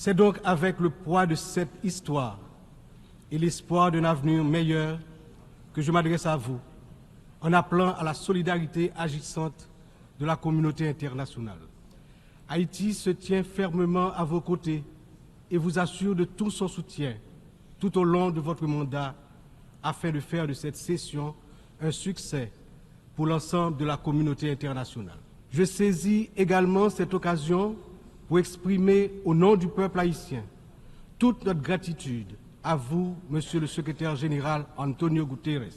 C'est donc avec le poids de cette histoire et l'espoir d'un avenir meilleur que je m'adresse à vous, en appelant à la solidarité agissante de la communauté internationale. Haïti se tient fermement à vos côtés et vous assure de tout son soutien tout au long de votre mandat afin de faire de cette session un succès pour l'ensemble de la communauté internationale. Je saisis également cette occasion pour exprimer au nom du peuple haïtien toute notre gratitude à vous, Monsieur le Secrétaire général Antonio Guterres,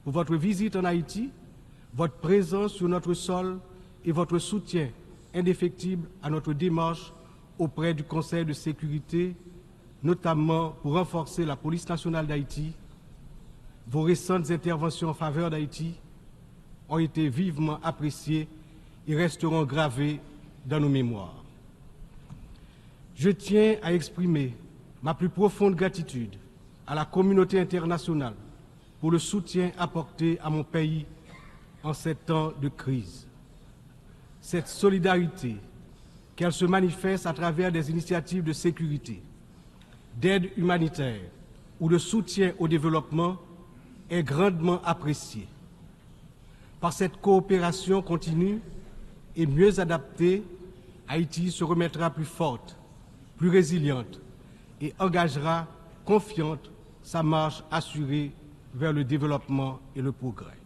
pour votre visite en Haïti, votre présence sur notre sol et votre soutien indéfectible à notre démarche auprès du Conseil de sécurité, notamment pour renforcer la police nationale d'Haïti. Vos récentes interventions en faveur d'Haïti ont été vivement appréciées et resteront gravées dans nos mémoires. Je tiens à exprimer ma plus profonde gratitude à la communauté internationale pour le soutien apporté à mon pays en ces temps de crise. Cette solidarité, qu'elle se manifeste à travers des initiatives de sécurité, d'aide humanitaire ou de soutien au développement, est grandement appréciée. Par cette coopération continue et mieux adaptée, Haïti se remettra plus forte, plus résiliente et engagera confiante sa marche assurée vers le développement et le progrès.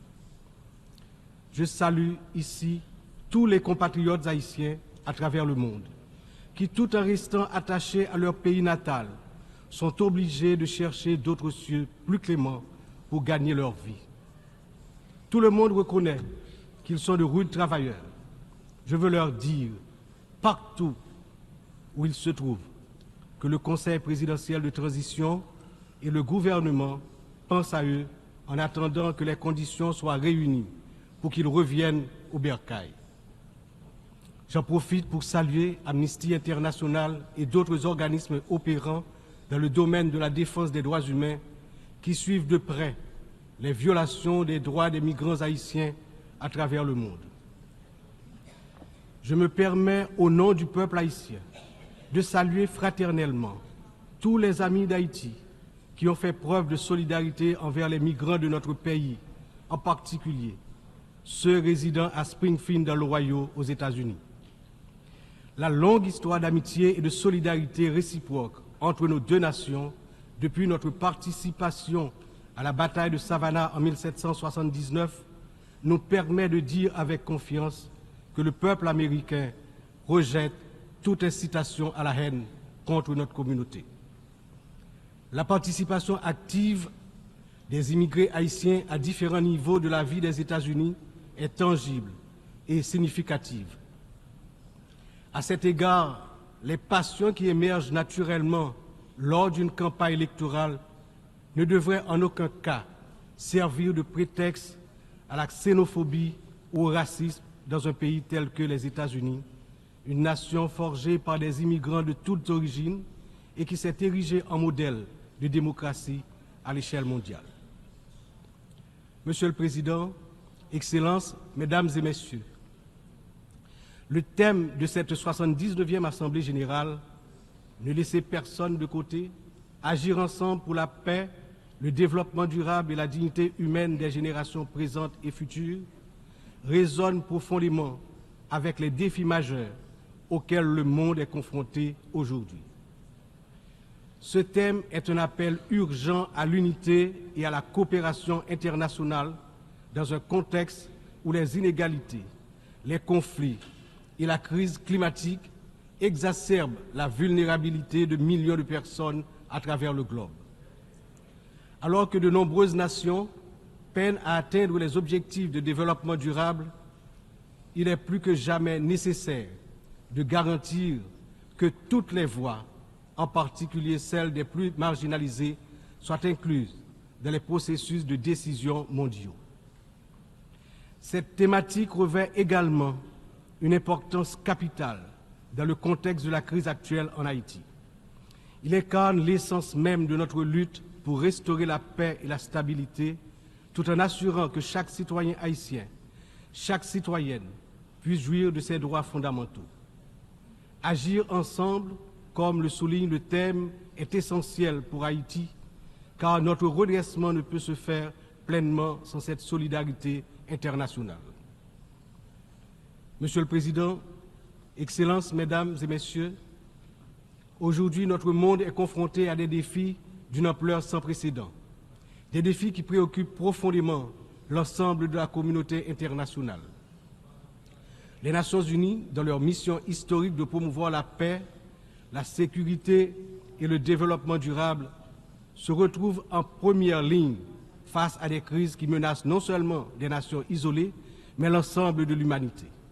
Je salue ici tous les compatriotes haïtiens à travers le monde qui, tout en restant attachés à leur pays natal, sont obligés de chercher d'autres cieux plus cléments pour gagner leur vie. Tout le monde reconnaît qu'ils sont de rudes travailleurs. Je veux leur dire, partout où ils se trouvent, que le Conseil présidentiel de transition et le gouvernement pensent à eux en attendant que les conditions soient réunies pour qu'ils reviennent au bercail. J'en profite pour saluer Amnesty International et d'autres organismes opérant dans le domaine de la défense des droits humains qui suivent de près les violations des droits des migrants haïtiens à travers le monde. Je me permets, au nom du peuple haïtien, de saluer fraternellement tous les amis d'Haïti qui ont fait preuve de solidarité envers les migrants de notre pays, en particulier ceux résidant à Springfield dans l'Ohio aux États-Unis. La longue histoire d'amitié et de solidarité réciproque entre nos deux nations, depuis notre participation à la bataille de Savannah en 1779, nous permet de dire avec confiance que le peuple américain rejette toute incitation à la haine contre notre communauté. La participation active des immigrés haïtiens à différents niveaux de la vie des États-Unis est tangible et significative. À cet égard, les passions qui émergent naturellement lors d'une campagne électorale ne devraient en aucun cas servir de prétexte à la xénophobie ou au racisme dans un pays tel que les États-Unis, une nation forgée par des immigrants de toutes origines et qui s'est érigée en modèle de démocratie à l'échelle mondiale. Monsieur le Président, Excellences, Mesdames et Messieurs, le thème de cette 79e Assemblée générale, ne laisser personne de côté, agir ensemble pour la paix, le développement durable et la dignité humaine des générations présentes et futures, résonne profondément avec les défis majeurs auxquels le monde est confronté aujourd'hui. Ce thème est un appel urgent à l'unité et à la coopération internationale dans un contexte où les inégalités, les conflits et la crise climatique exacerbent la vulnérabilité de millions de personnes à travers le globe. Alors que de nombreuses nations peinent à atteindre les objectifs de développement durable, il est plus que jamais nécessaire de garantir que toutes les voix, en particulier celles des plus marginalisées, soient incluses dans les processus de décision mondiaux. Cette thématique revêt également une importance capitale dans le contexte de la crise actuelle en Haïti. Il incarne l'essence même de notre lutte pour restaurer la paix et la stabilité, tout en assurant que chaque citoyen haïtien, chaque citoyenne puisse jouir de ses droits fondamentaux. Agir ensemble comme le souligne le thème, est essentiel pour Haïti, car notre redressement ne peut se faire pleinement sans cette solidarité internationale. Monsieur le Président, Excellences, Mesdames et Messieurs, aujourd'hui notre monde est confronté à des défis d'une ampleur sans précédent, des défis qui préoccupent profondément l'ensemble de la communauté internationale. Les Nations Unies, dans leur mission historique de promouvoir la paix, la sécurité et le développement durable, se retrouvent en première ligne face à des crises qui menacent non seulement des nations isolées, mais l'ensemble de l'humanité.